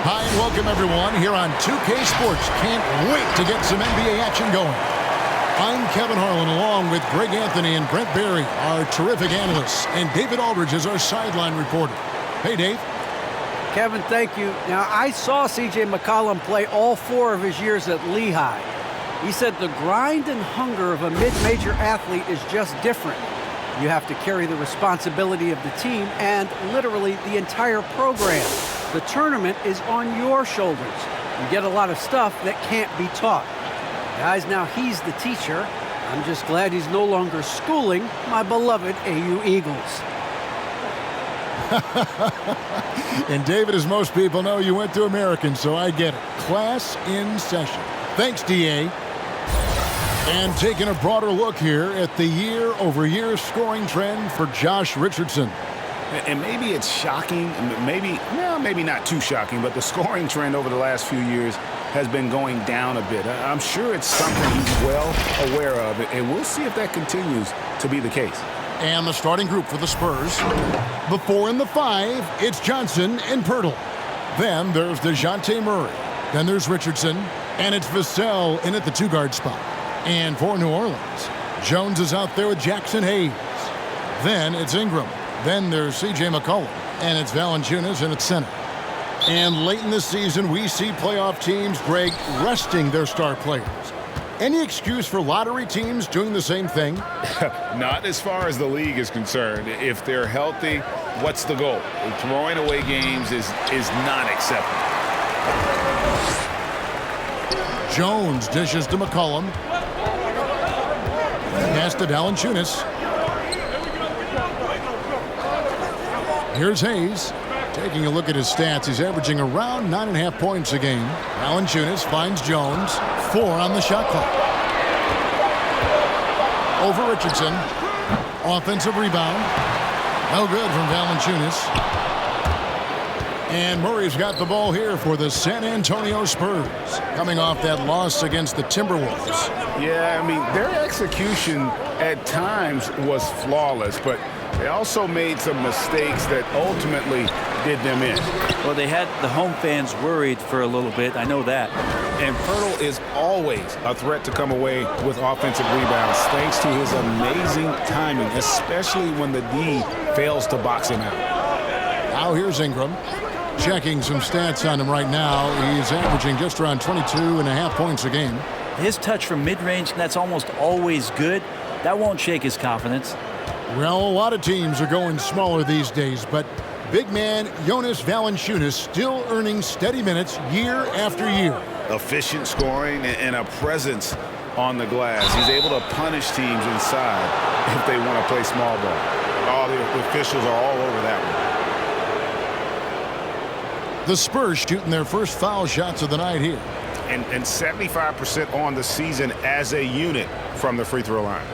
Hi and welcome everyone here on 2K Sports. Can't wait to get some NBA action going. I'm Kevin Harlan along with Greg Anthony and Brent Barry, our terrific analysts, and David Aldridge is our sideline reporter. Hey, Dave. Kevin, thank you. Now, I saw C.J. McCollum play all 4 of his years at Lehigh. He said the grind and hunger of a mid-major athlete is just different. You have to carry the responsibility of the team and literally the entire program. The tournament is on your shoulders. You get a lot of stuff that can't be taught. Guys, now he's the teacher. I'm just glad he's no longer schooling my beloved AU Eagles. And David, as most people know, you went to American, so I get it. Class in session. Thanks, D.A. And taking a broader look here at the year-over-year scoring trend for Josh Richardson. And maybe it's shocking, maybe not too shocking, but the scoring trend over the last few years has been going down a bit. I'm sure it's something he's well aware of, and we'll see if that continues to be the case. And the starting group for the Spurs. The 4 and the 5, it's Johnson and Pirtle. Then there's DeJounte Murray. Then there's Richardson. And it's Vassell in at the 2-guard spot. And for New Orleans, Jones is out there with Jackson Hayes. Then it's Ingram. Then there's C.J. McCollum. And it's Valanciunas in at center. And late in the season, we see playoff teams, Greg, resting their star players. Any excuse for lottery teams doing the same thing? Not as far as the league is concerned. If they're healthy, what's the goal? Throwing away games is not acceptable. Jones dishes to McCollum. Pass to Valanciunas. Here's Hayes. Taking a look at his stats, he's averaging around 9.5 points a game. Valanciunas finds Jones. 4 on the shot clock. Over Richardson. Offensive rebound. No good from Valanciunas. And Murray's got the ball here for the San Antonio Spurs, coming off that loss against the Timberwolves. Yeah, I mean, their execution at times was flawless, but they also made some mistakes that ultimately did them in. Well, they had the home fans worried for a little bit. I know that. And Pirtle is always a threat to come away with offensive rebounds thanks to his amazing timing, especially when the D fails to box him out. Now here's Ingram. Checking some stats on him right now. He's averaging just around 22.5 points a game. His touch from mid-range, that's almost always good. That won't shake his confidence. Well, a lot of teams are going smaller these days, but big man Jonas Valanciunas still earning steady minutes year after year. Efficient scoring and a presence on the glass. He's able to punish teams inside if they want to play small ball. All the officials are all over that one. The Spurs shooting their first foul shots of the night here. And 75% on the season as a unit from the free throw line.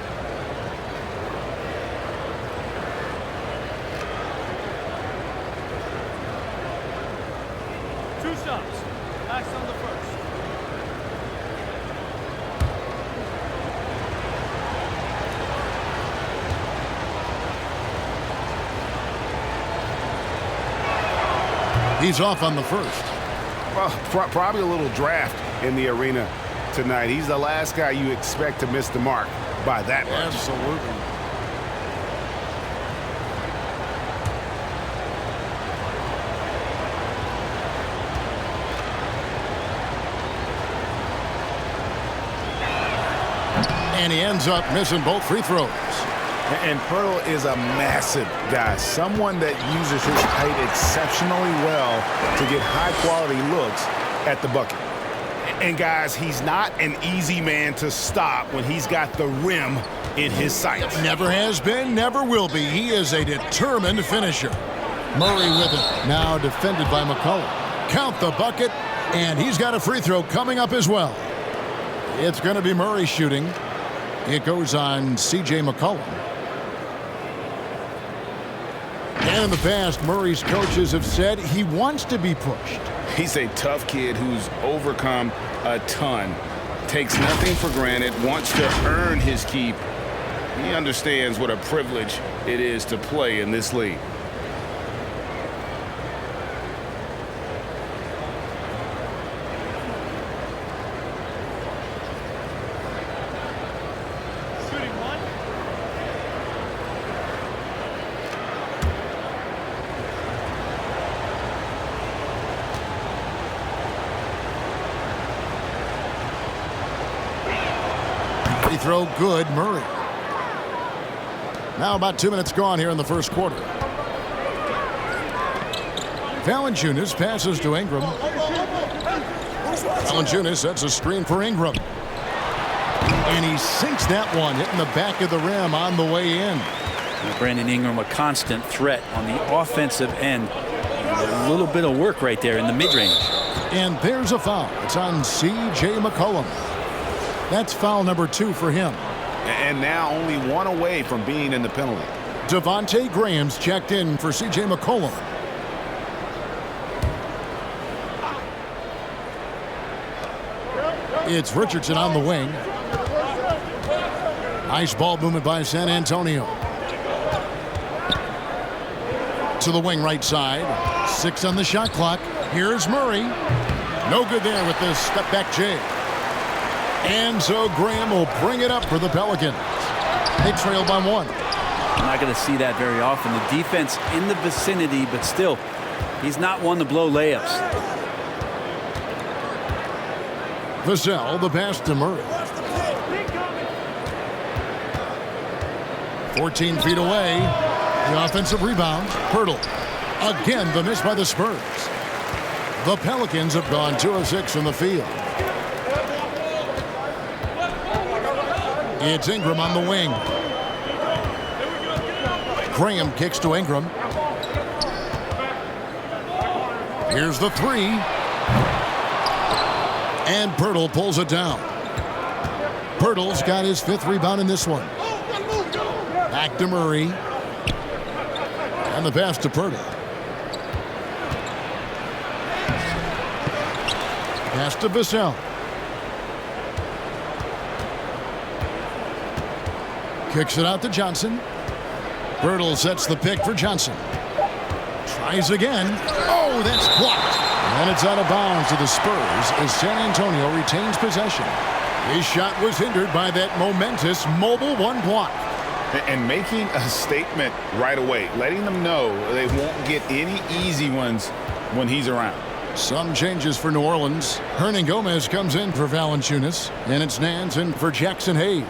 Two shots. Max on the first. He's off on the first. Well, probably a little draft in the arena tonight. He's the last guy you expect to miss the mark by that much. Absolutely. And he ends up missing both free throws. And Pirtle is a massive guy, someone that uses his height exceptionally well to get high-quality looks at the bucket. And, guys, he's not an easy man to stop when he's got the rim in his sights. Never has been, never will be. He is a determined finisher. Murray with it, now defended by McCollum. Count the bucket, and he's got a free throw coming up as well. It's going to be Murray shooting. It goes on C.J. McCollum. And in the past, Murray's coaches have said he wants to be pushed. He's a tough kid who's overcome a ton, takes nothing for granted, wants to earn his keep. He understands what a privilege it is to play in this league. throw good. Murray. Now about 2 minutes gone here in the first quarter. Valanciunas passes to Ingram. Valanciunas sets a screen for Ingram. And he sinks that one, hitting the back of the rim on the way in. And Brandon Ingram, a constant threat on the offensive end. A little bit of work right there in the mid-range. And there's a foul. It's on C.J. McCollum. That's foul number 2 for him. And now only one away from being in the penalty. Devontae Graham's checked in for C.J. McCollum. It's Richardson on the wing. Nice ball movement by San Antonio. To the wing right side. 6 on the shot clock. Here's Murray. No good there with this step back J. And so Graham will bring it up for the Pelicans. They trail by 1. I'm not going to see that very often. The defense in the vicinity, but still, he's not one to blow layups. Vassell, the pass to Murray. 14 feet away. The offensive rebound. Pirtle. Again, the miss by the Spurs. The Pelicans have gone 2 of 6 from the field. It's Ingram on the wing. Graham kicks to Ingram. Here's the 3. And Pirtle pulls it down. Pirtle's got his 5th rebound in this one. Back to Murray. And the pass to Pirtle. Pass to Vassell. Kicks it out to Johnson. Pirtle sets the pick for Johnson. Tries again. Oh, that's blocked. And it's out of bounds to the Spurs as San Antonio retains possession. His shot was hindered by that momentous mobile 1 block. And making a statement right away, letting them know they won't get any easy ones when he's around. Some changes for New Orleans. Hernan Gomez comes in for Valanciunas, and it's Nance in for Jackson Hayes.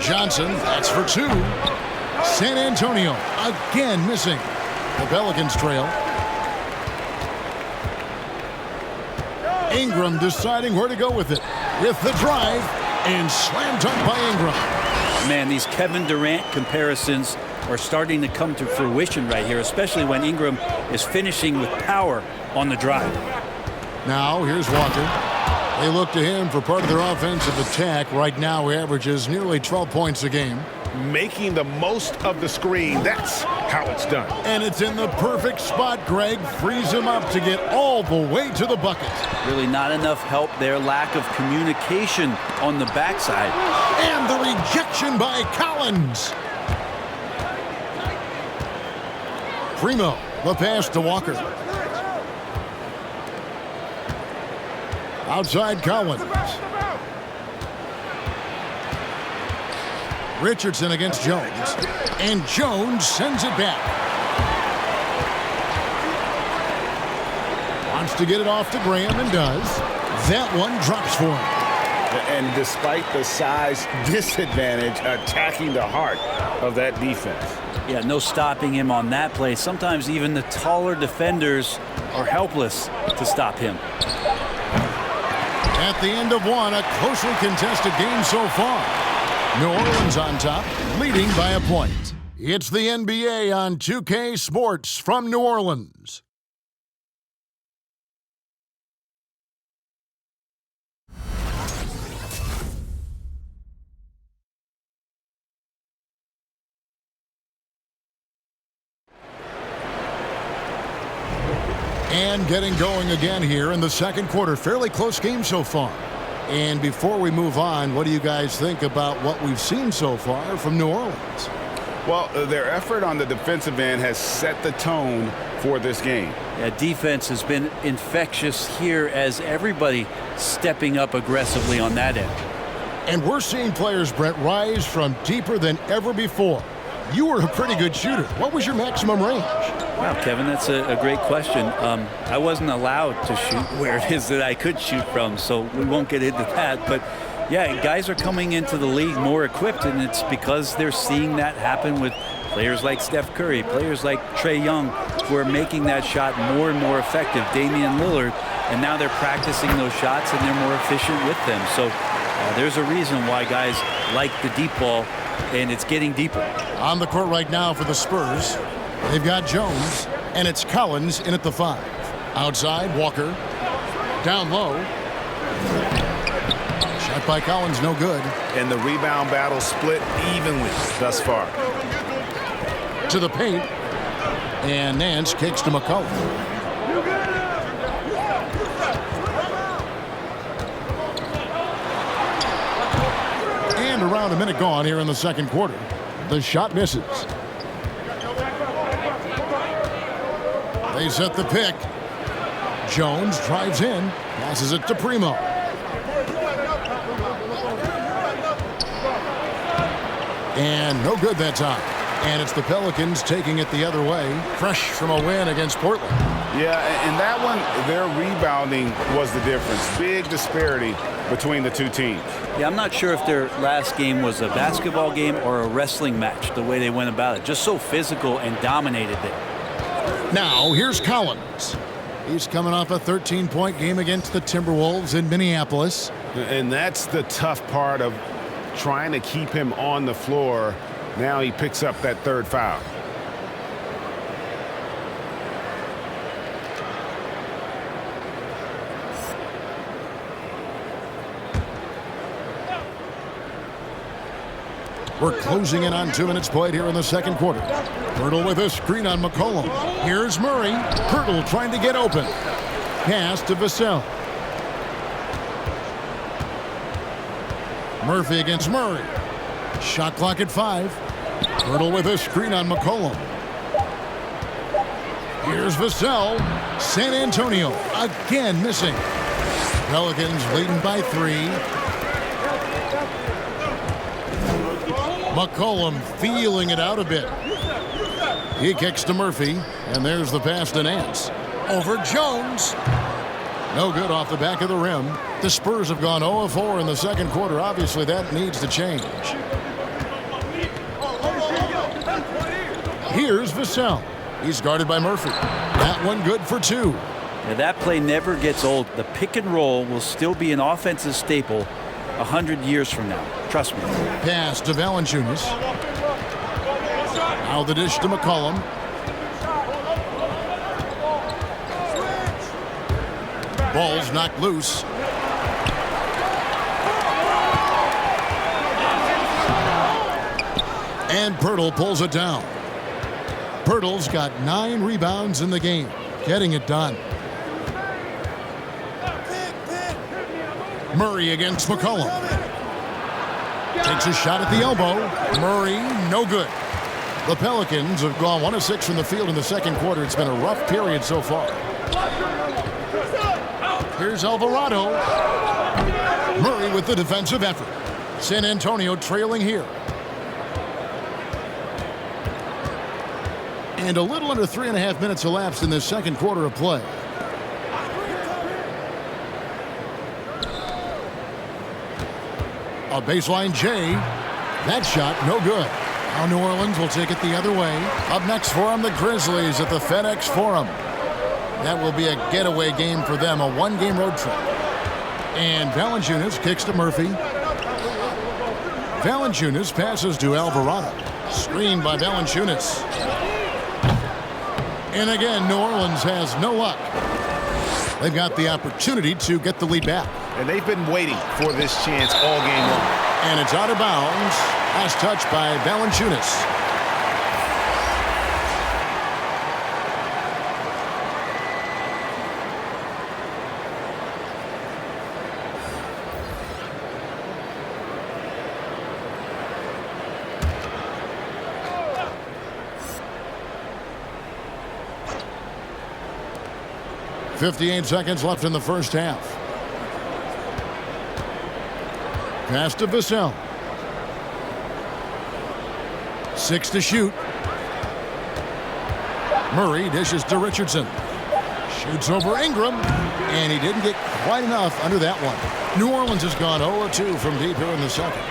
Johnson, that's for 2. San Antonio again missing. The Pelicans trail. Ingram deciding where to go with it. With the drive, and slam dunk by Ingram. Man, these Kevin Durant comparisons are starting to come to fruition right here, especially when Ingram is finishing with power on the drive. Now, here's Walker. They look to him for part of their offensive attack. Right now, he averages nearly 12 points a game. Making the most of the screen. That's how it's done. And it's in the perfect spot. Greg frees him up to get all the way to the bucket. Really not enough help there. Lack of communication on the backside. And the rejection by Collins. Primo, the pass to Walker. Outside Collins. Richardson against Jones. And Jones sends it back. Wants to get it off to Graham and does. That one drops for him. And despite the size disadvantage, attacking the heart of that defense. Yeah, no stopping him on that play. Sometimes even the taller defenders are helpless to stop him. At the end of one, a closely contested game so far. New Orleans on top, leading by a point. It's the NBA on 2K Sports from New Orleans. And getting going again here in the second quarter. Fairly close game so far. And before we move on, what do you guys think about what we've seen so far from New Orleans? Well, their effort on the defensive end has set the tone for this game. Yeah, defense has been infectious here as everybody stepping up aggressively on that end. And we're seeing players, Brett, rise from deeper than ever before. You were a pretty good shooter. What was your maximum range? Wow, Kevin, that's a great question. I wasn't allowed to shoot where it is that I could shoot from, so we won't get into that. But, yeah, guys are coming into the league more equipped, and it's because they're seeing that happen with players like Steph Curry, players like Trae Young, who are making that shot more and more effective, Damian Lillard, and now they're practicing those shots, and they're more efficient with them. So there's a reason why guys like the deep ball, and it's getting deeper. On the court right now for the Spurs, they've got Jones, and it's Collins in at the 5. Outside, Walker. Down low. Shot by Collins, no good. And the rebound battle split evenly thus far. To the paint. And Nance kicks to McCollum. And around a minute gone here in the second quarter. The shot misses. They set the pick. Jones drives in, passes it to Primo. And no good that time. And it's the Pelicans taking it the other way, fresh from a win against Portland. Yeah, and that one, their rebounding was the difference. Big disparity between the two teams. Yeah, I'm not sure if their last game was a basketball game or a wrestling match, the way they went about it. Just so physical and dominated there. Now, here's Collins. He's coming off a 13-point game against the Timberwolves in Minneapolis. And that's the tough part of trying to keep him on the floor. Now he picks up that third foul. We're closing in on 2 minutes played here in the second quarter. Pirtle with a screen on McCollum. Here's Murray. Pirtle trying to get open. Pass to Vassell. Murphy against Murray. Shot clock at 5. Pirtle with a screen on McCollum. Here's Vassell. San Antonio again missing. Pelicans leading by 3. McCollum feeling it out a bit. He kicks to Murphy, and there's the pass to Nance. Over Jones. No good off the back of the rim. The Spurs have gone 0 of 4 in the second quarter. Obviously, that needs to change. Here's Vassell. He's guarded by Murphy. That one good for 2. Now, that play never gets old. The pick and roll will still be an offensive staple 100 years from now. Trust me. Pass to Valanciunas. Now the dish to McCollum. Ball's knocked loose. And Pirtle pulls it down. Pirtle's got 9 rebounds in the game, getting it done. Murray against McCollum. Takes a shot at the elbow. Murray, no good. The Pelicans have gone 1 of 6 from the field in the second quarter. It's been a rough period so far. Here's Alvarado. Murray with the defensive effort. San Antonio trailing here. And a little under 3.5 minutes elapsed in this second quarter of play. A baseline J. That shot, no good. Now New Orleans will take it the other way. Up next for them, the Grizzlies at the FedEx Forum. That will be a getaway game for them, a 1-game road trip. And Valanciunas kicks to Murphy. Valanciunas passes to Alvarado. Screened by Valanciunas. And again, New Orleans has no luck. They've got the opportunity to get the lead back. And they've been waiting for this chance all game long. And it's out of bounds. Last touch by Valanciunas. .58 seconds left in the first half. Pass to Vassell. 6 to shoot. Murray dishes to Richardson. Shoots over Ingram, and he didn't get quite enough under that one. New Orleans has gone 0-2 from deep here in the second.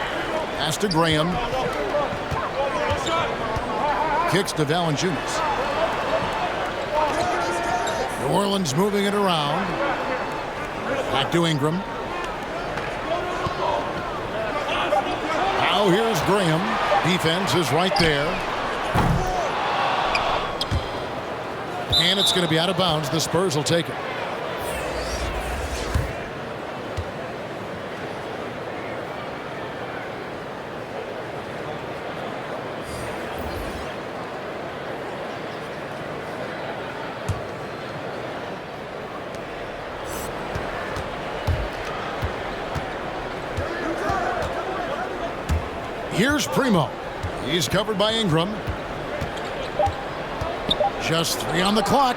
Pass to Graham. Kicks to Valanciunas. New Orleans moving it around. Back to Ingram. Now here's Graham. Defense is right there. And it's going to be out of bounds. The Spurs will take it. Here's Primo. He's covered by Ingram. Just 3 on the clock.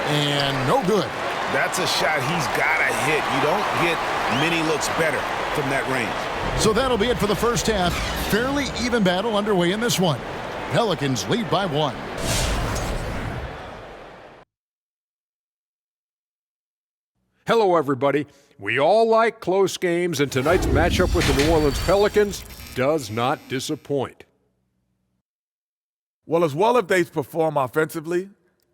And no good. That's a shot he's got to hit. You don't get many looks better from that range. So that'll be it for the first half. Fairly even battle underway in this one. Pelicans lead by 1. Hello, everybody. We all like close games, and tonight's matchup with the New Orleans Pelicans does not disappoint. Well as they perform offensively,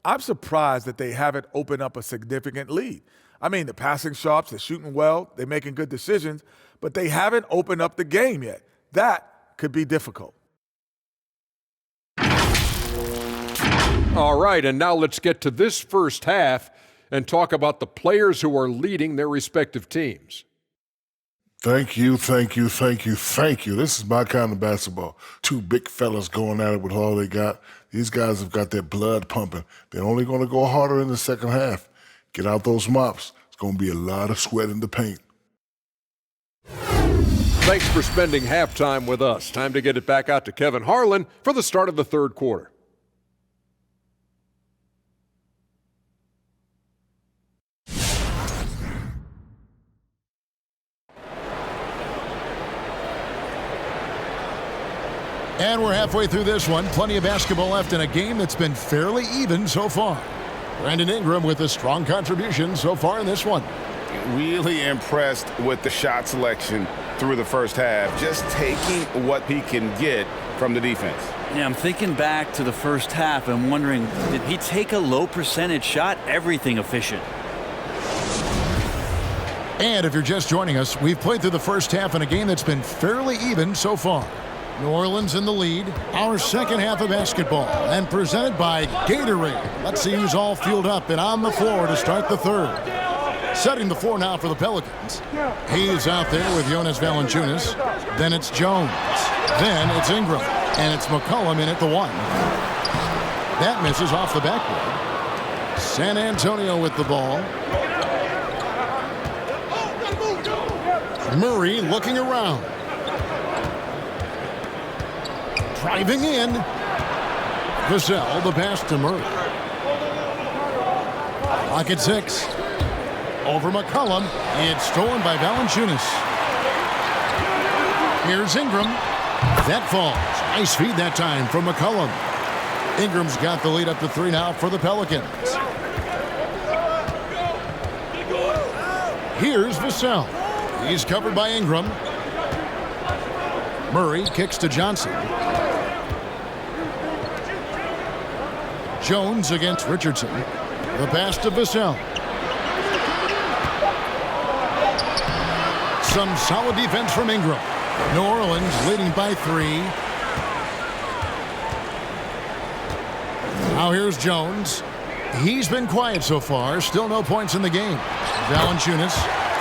I'm surprised that they haven't opened up a significant lead. I mean, the passing sharps, they're shooting well, they're making good decisions, but they haven't opened up the game yet. That could be difficult. All right, and now let's get to this first half and talk about the players who are leading their respective teams. Thank you. This is my kind of basketball. 2 big fellas going at it with all they got. These guys have got their blood pumping. They're only going to go harder in the second half. Get out those mops. It's going to be a lot of sweat in the paint. Thanks for spending halftime with us. Time to get it back out to Kevin Harlan for the start of the third quarter. And we're halfway through this one. Plenty of basketball left in a game that's been fairly even so far. Brandon Ingram with a strong contribution so far in this one. Really impressed with the shot selection through the first half. Just taking what he can get from the defense. Yeah, I'm thinking back to the first half and wondering, did he take a low percentage shot? Everything efficient. And if you're just joining us, we've played through the first half in a game that's been fairly even so far. New Orleans in the lead. Our second half of basketball, and presented by Gatorade. Let's see who's all fueled up and on the floor to start the third. Setting the floor now for the Pelicans. He's out there with Jonas Valanciunas. Then it's Jones. Then it's Ingram. And it's McCollum in at the 1. That misses off the backboard. San Antonio with the ball. Murray looking around. Driving in. Vassell, the pass to Murray. Clock at 6. Over McCollum. It's stolen by Valanciunas. Here's Ingram. That falls. Nice feed that time from McCollum. Ingram's got the lead up to 3 now for the Pelicans. Here's Vassell. He's covered by Ingram. Murray kicks to Johnson. Jones against Richardson. The pass to Vassell. Some solid defense from Ingram. New Orleans leading by 3. Now here's Jones. He's been quiet so far. Still no points in the game. Valanciunas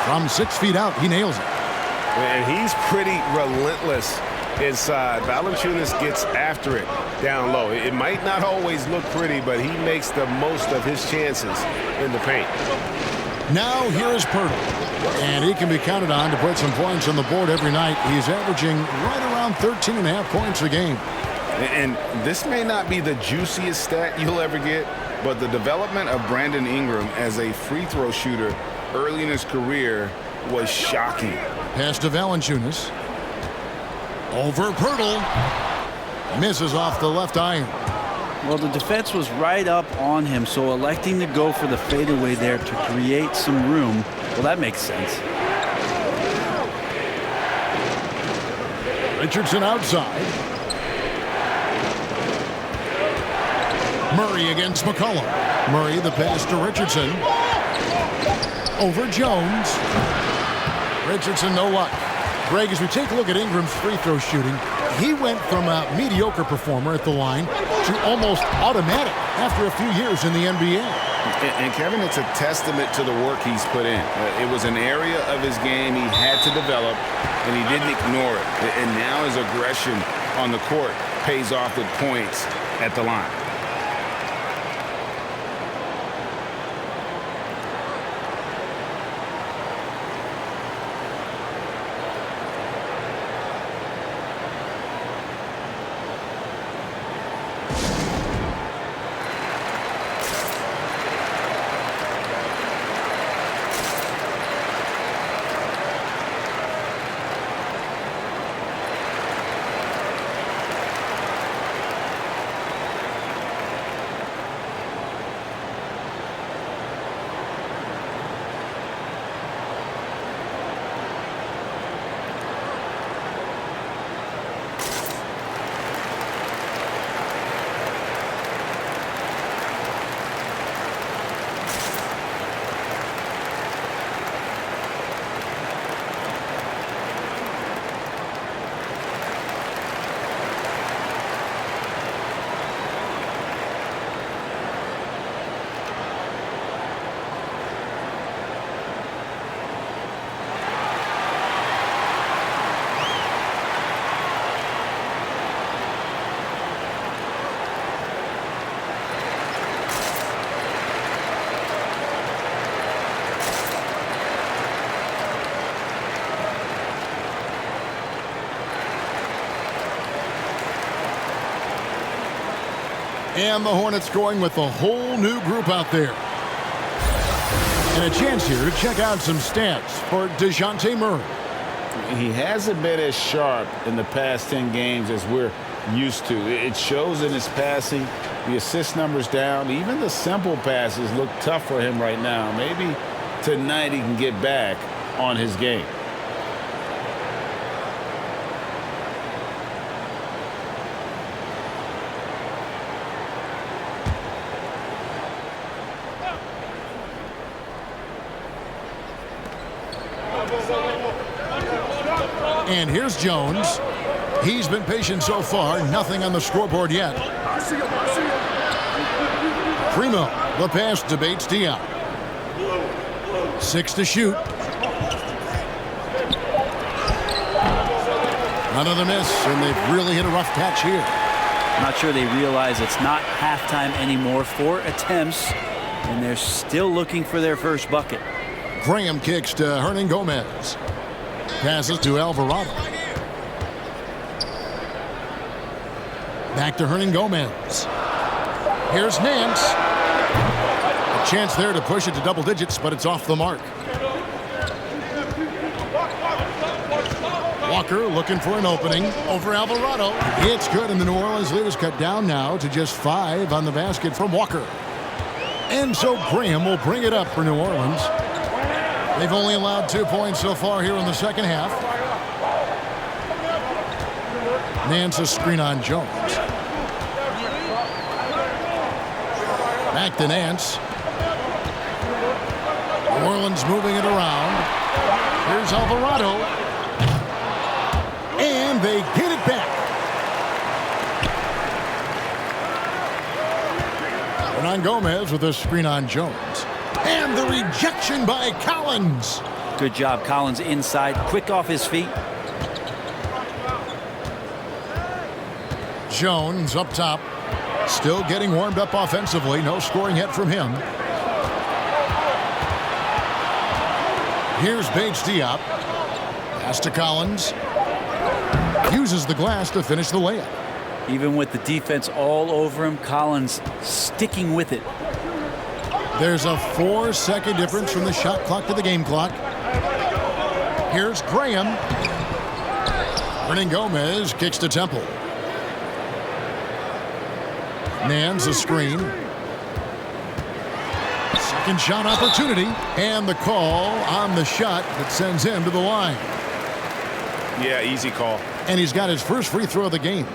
from 6 feet out. He nails it. And he's pretty relentless inside. Valanciunas gets after it down low. It might not always look pretty, but he makes the most of his chances in the paint. Now here is Pirtle. And he can be counted on to put some points on the board every night. He's averaging right around 13.5 points a game. And this may not be the juiciest stat you'll ever get, but the development of Brandon Ingram as a free throw shooter early in his career was shocking. Pass to Valanciunas. Over Pirtle. Misses off the left iron. Well, the defense was right up on him, so electing to go for the fadeaway there to create some room, well, that makes sense. Richardson outside. Murray against McCollum. Murray, the pass to Richardson. Over Jones. Richardson, no luck. Greg, as we take a look at Ingram's free throw shooting, he went from a mediocre performer at the line to almost automatic after a few years in the NBA. And Kevin, it's a testament to the work he's put in. It was an area of his game he had to develop, and he didn't ignore it. And now his aggression on the court pays off with points at the line. And the Hornets going with a whole new group out there. And a chance here to check out some stats for DeJounte Murray. He hasn't been as sharp in the past 10 games as we're used to. It shows in his passing. The assist numbers down. Even the simple passes look tough for him right now. Maybe tonight he can get back on his game. And here's Jones. He's been patient so far. Nothing on the scoreboard yet. Primo, the pass to Bates Diop. 6 to shoot. Another miss, and they've really hit a rough patch here. Not sure they realize it's not halftime anymore. 4 attempts, and they're still looking for their first bucket. Graham kicks to Hernan Gomez. Passes to Alvarado. Back to Hernan Gomez. Here's Nance. A chance there to push it to double digits, but it's off the mark. Walker looking for an opening over Alvarado. It's good, and the New Orleans lead is cut down now to just 5 on the basket from Walker. And so Graham will bring it up for New Orleans. They've only allowed 2 points so far here in the second half. Nance a screen on Jones. Back to Nance. New Orleans moving it around. Here's Alvarado. And they get it back. Hernan Gomez with a screen on Jones. And the rejection by Collins. Good job, Collins inside, quick off his feet. Jones up top, still getting warmed up offensively. No scoring yet from him. Here's Bates Diop. Pass to Collins. Uses the glass to finish the layup. Even with the defense all over him, Collins sticking with it. There's a 4-second difference from the shot clock to the game clock. Here's Graham. Hernan Gomez kicks to Temple. Mans a screen. Second shot opportunity. And the call on the shot that sends him to the line. Yeah, easy call. And he's got his first free throw of the game.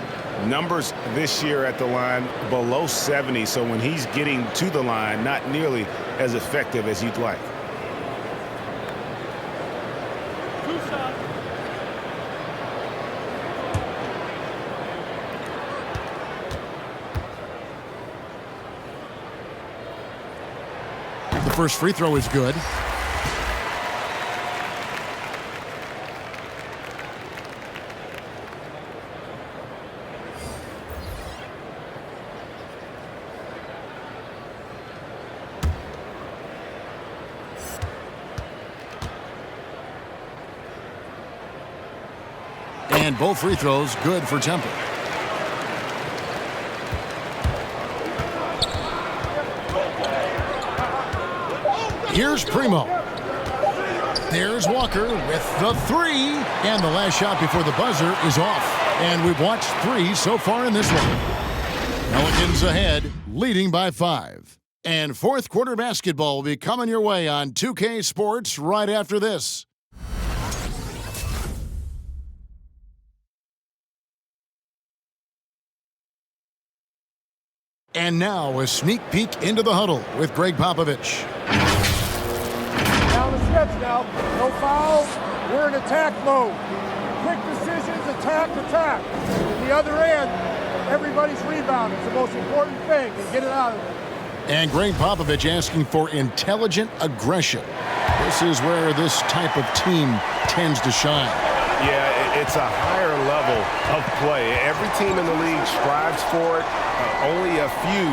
Numbers this year at the line below 70, so when he's getting to the line, not nearly as effective as you'd like. The first free throw is good. And both free throws good for Temple. Here's Primo. There's Walker with the three. And the last shot before the buzzer is off. And we've watched 3 so far in this one. Pelicans ahead, leading by 5. And fourth quarter basketball will be coming your way on 2K Sports right after this. And now a sneak peek into the huddle with Greg Popovich. Down the stretch now. No fouls. We're in attack mode. Quick decisions, attack. And the other end, everybody's rebounding. It's the most important thing, and get it out of there. And Greg Popovich asking for intelligent aggression. This is where this type of team tends to shine. Yeah, it's a higher level of play. Every team in the league strives for it. Only a few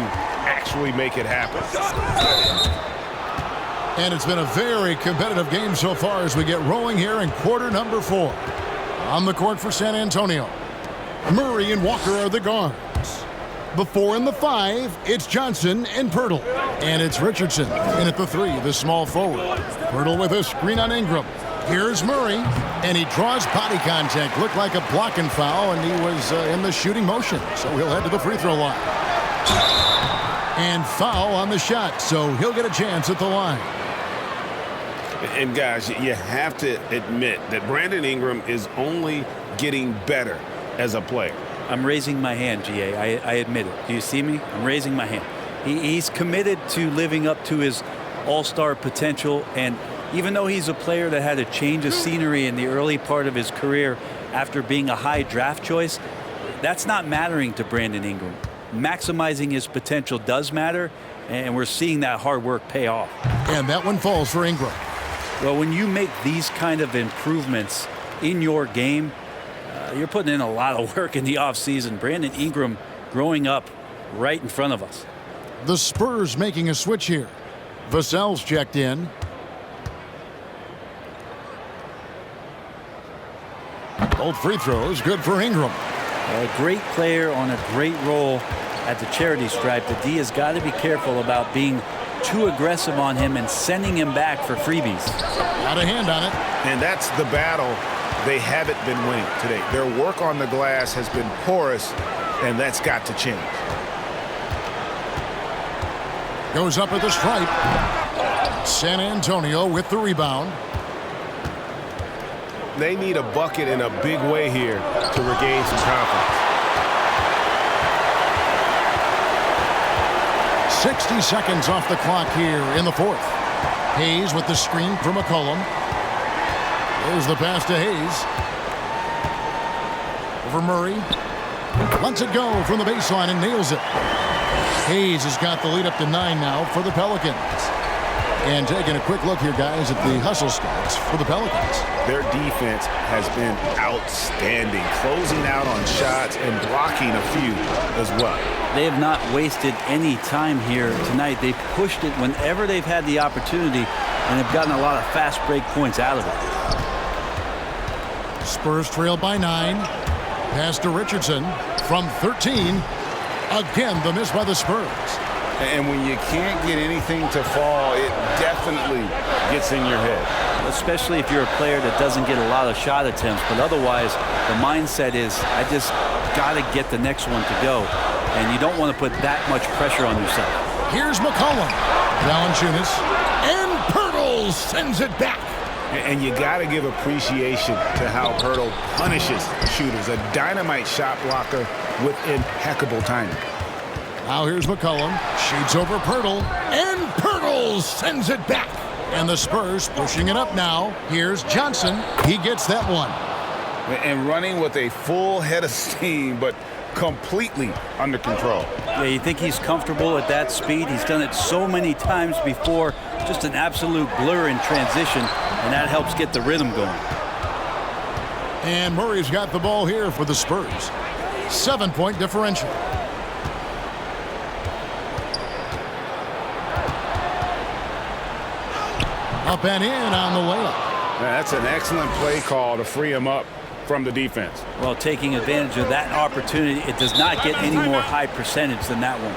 actually make it happen. And it's been a very competitive game so far as we get rolling here in quarter number 4. On the court for San Antonio, Murray and Walker are the guards. The 4 and the 5, it's Johnson and Pirtle. And it's Richardson. And at the 3, the small forward. Pirtle with a screen on Ingram. Here's Murray, and he draws body contact. Looked like a blocking foul, and he was in the shooting motion. So he'll head to the free throw line. And foul on the shot, so he'll get a chance at the line. And guys, you have to admit that Brandon Ingram is only getting better as a player. I'm raising my hand, GA. I admit it. Do you see me? I'm raising my hand. He's committed to living up to his all-star potential, and even though he's a player that had a change of scenery in the early part of his career after being a high draft choice, that's not mattering to Brandon Ingram. Maximizing his potential does matter, and we're seeing that hard work pay off. And that one falls for Ingram. Well, when you make these kind of improvements in your game, you're putting in a lot of work in the offseason. Brandon Ingram growing up right in front of us. The Spurs making a switch here. Vassell's checked in. Both free throws good for Ingram. A great player on a great role at the charity stripe. The D has got to be careful about being too aggressive on him and sending him back for freebies. Got a hand on it. And that's the battle they haven't been winning today. Their work on the glass has been porous, and that's got to change. Goes up at the stripe. San Antonio with the rebound. They need a bucket in a big way here to regain some confidence. 60 seconds off the clock here in the 4th. Hayes with the screen for McCollum. There's the pass to Hayes. Over Murray. Lets it go from the baseline and nails it. Hayes has got the lead up to 9 now for the Pelicans. And taking a quick look here, guys, at the hustle stats for the Pelicans. Their defense has been outstanding, closing out on shots and blocking a few as well. They have not wasted any time here tonight. They've pushed it whenever they've had the opportunity and have gotten a lot of fast break points out of it. Spurs trail by 9. Pass to Richardson from 13. Again, the miss by the Spurs. And when you can't get anything to fall, it definitely gets in your head. Especially if you're a player that doesn't get a lot of shot attempts. But otherwise, the mindset is, I just got to get the next one to go. and you don't want to put that much pressure on yourself. Here's McCollum. Valanciunas. And Pirtle sends it back. And you got to give appreciation to how Pirtle punishes shooters. A dynamite shot blocker with impeccable timing. Now here's McCollum. Shoots over Pirtle. And Pirtle sends it back. And the Spurs pushing it up now. Here's Johnson. He gets that one. And running with a full head of steam, but completely under control. Yeah, you think he's comfortable at that speed? He's done it so many times before. Just an absolute blur in transition, and that helps get the rhythm going. And Murray's got the ball here for the Spurs. 7-point differential. Up and in on the layup. That's an excellent play call to free him up from the defense. Well, taking advantage of that opportunity, it does not get any more high percentage than that one.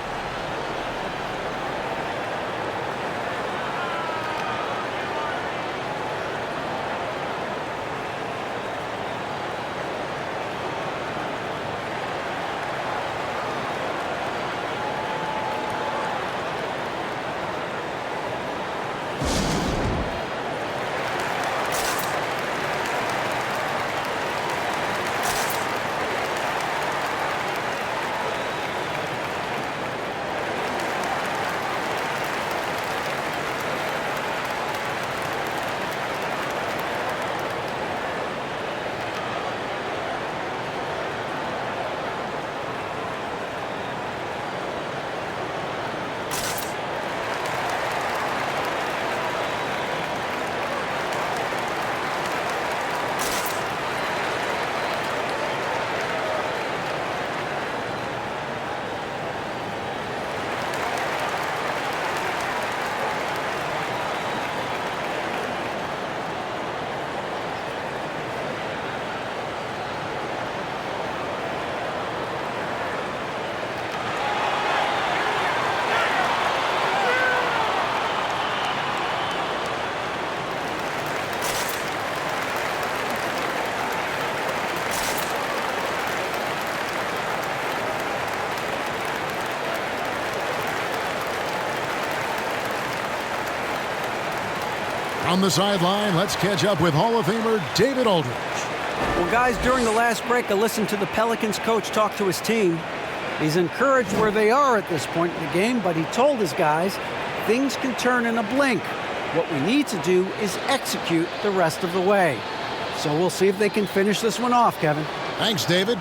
On the sideline, let's catch up with Hall of Famer David Aldridge. Well, guys, during the last break, I listened to the Pelicans coach talk to his team. He's encouraged where they are at this point in the game, but he told his guys things can turn in a blink. What we need to do is execute the rest of the way. So we'll see if they can finish this one off, Kevin. Thanks, David.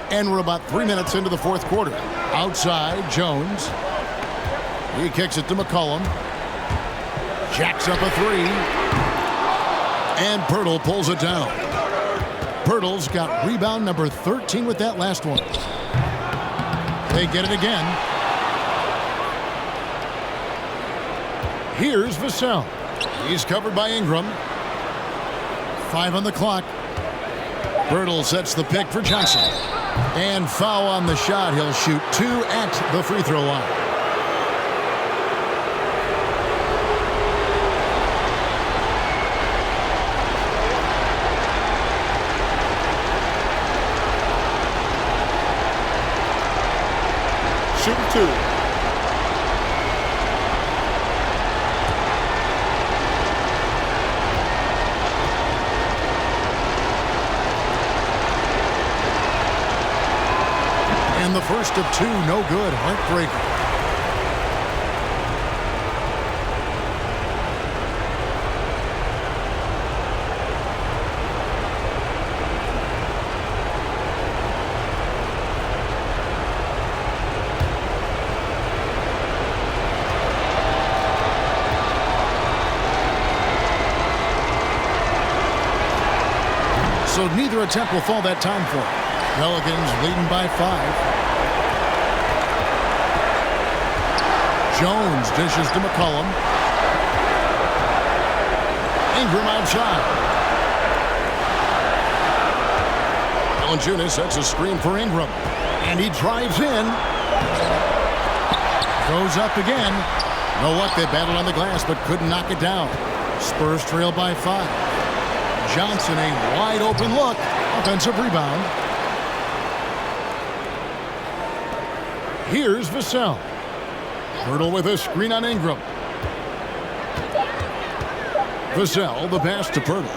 And we're about 3 minutes into the fourth quarter. Outside, Jones. He kicks it to McCollum. Jacks up a three. And Pirtle pulls it down. Pirtle's got rebound number 13 with that last one. They get it again. Here's Vassell. He's covered by Ingram. 5 on the clock. Pirtle sets the pick for Johnson. And foul on the shot. He'll shoot 2 at the free throw line. Shooting 2. And the first of 2, no good. Heartbreaker. So neither attempt will fall that time for him. Pelicans leading by 5. Jones dishes to McCollum. Ingram outside. Valanciunas sets a screen for Ingram. And he drives in. Goes up again. No luck. They battled on the glass but couldn't knock it down. Spurs trail by 5. Johnson, a wide open look. Offensive rebound. Here's Vassell. Hurdle with a screen on Ingram. Vassell, the pass to Pirtle.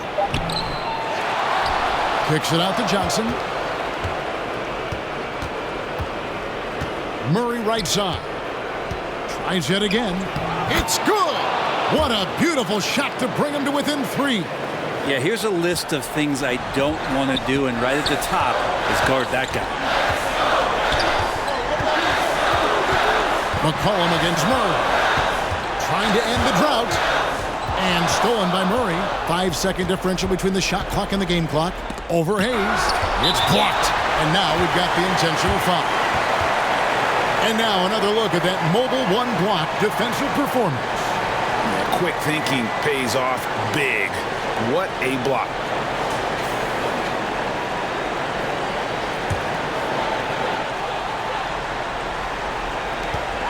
Kicks it out to Johnson. Murray right side. Tries it again. It's good! What a beautiful shot to bring him to within 3. Yeah, here's a list of things I don't want to do, and right at the top is guard that guy. McCollum against Murray. Trying to end the drought. And stolen by Murray. 5-second differential between the shot clock and the game clock. Over Hayes. It's blocked. And now we've got the intentional foul. And now another look at that mobile one-block defensive performance. Yeah, quick thinking pays off big. What a block.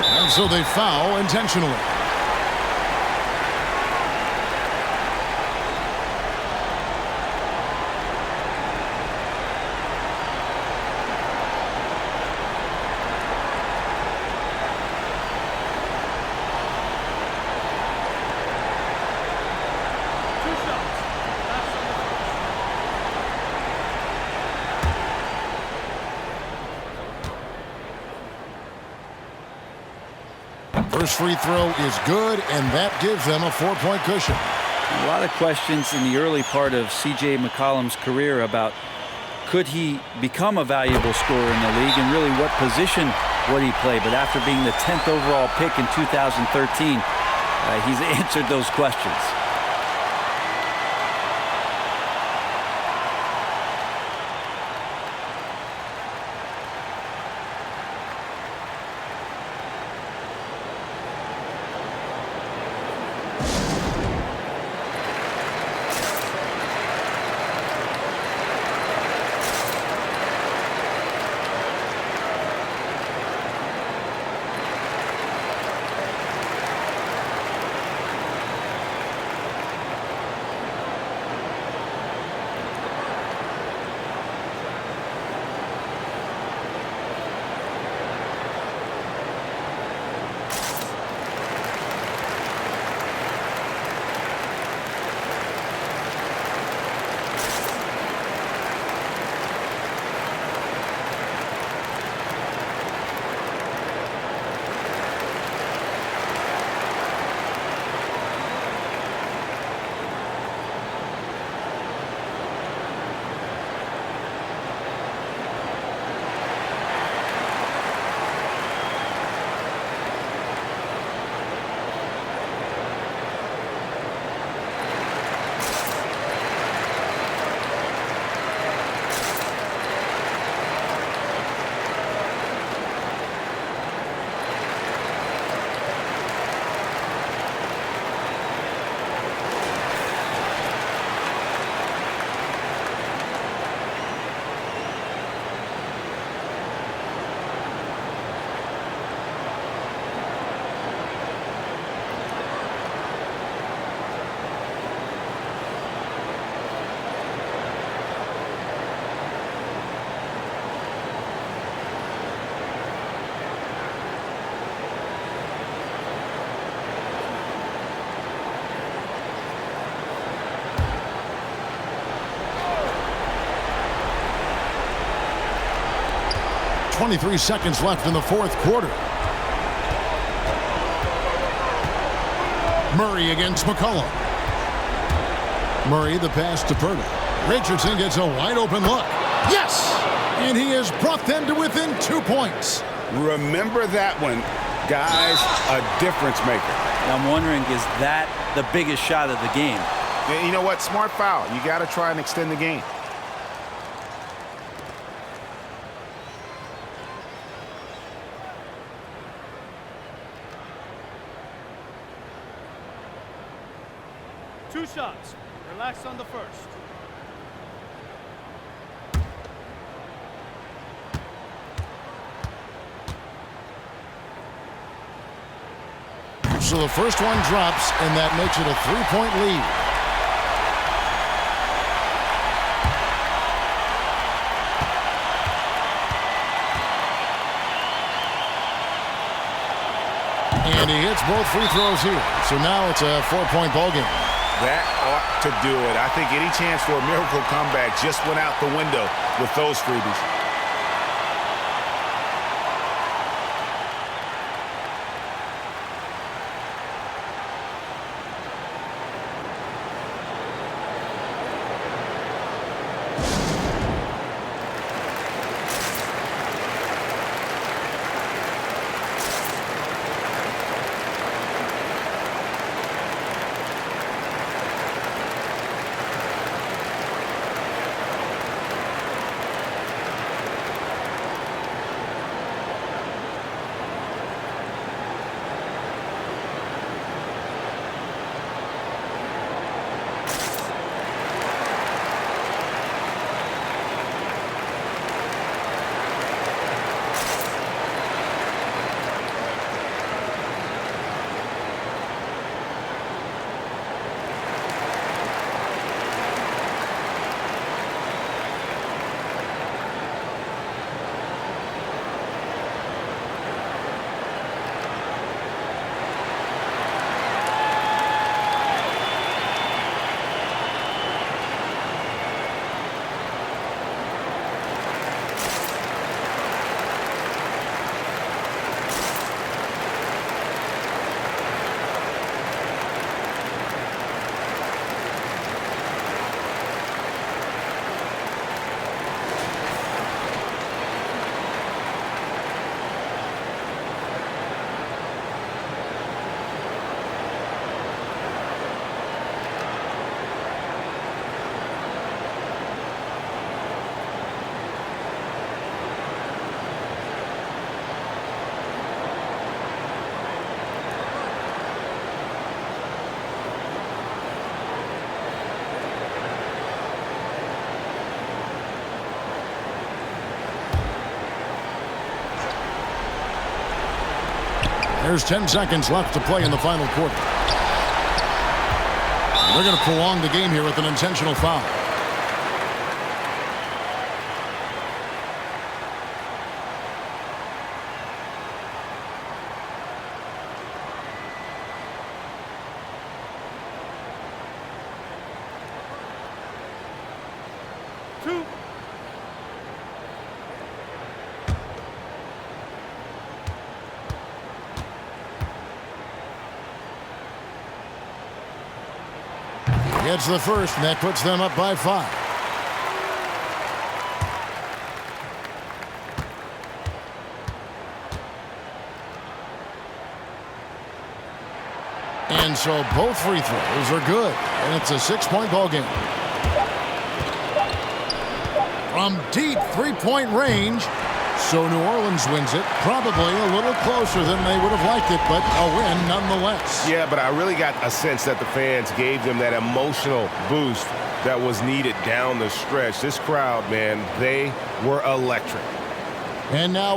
And so they foul intentionally. First free throw is good, and that gives them a 4-point cushion. A lot of questions in the early part of C.J. McCollum's career about could he become a valuable scorer in the league and really what position would he play. But after being the 10th overall pick in 2013, he's answered those questions. .23 seconds left in the fourth quarter. Murray against McCollum. Murray, the pass to Pirtle. Richardson gets a wide open look. Yes! And he has brought them to within 2 points. Remember that one. Guys, a difference maker. I'm wondering, is that the biggest shot of the game? You know what? Smart foul. You got to try and extend the game. Two shots. Relax on the first. So the first one drops, and that makes it a 3-point lead. And he hits both free throws here. So now it's a 4-point ball game. That ought to do it. I think any chance for a miracle comeback just went out the window with those freebies. There's 10 seconds left to play in the final quarter. They're going to prolong the game here with an intentional foul. Gets the first, and that puts them up by 5. And so both free throws are good, and it's a 6-point ball game. From deep 3-point range, so New Orleans wins it, probably a little closer than they would have liked it, but a win nonetheless. Yeah, but I really got a sense that the fans gave them that emotional boost that was needed down the stretch. This crowd, man, they were electric. And now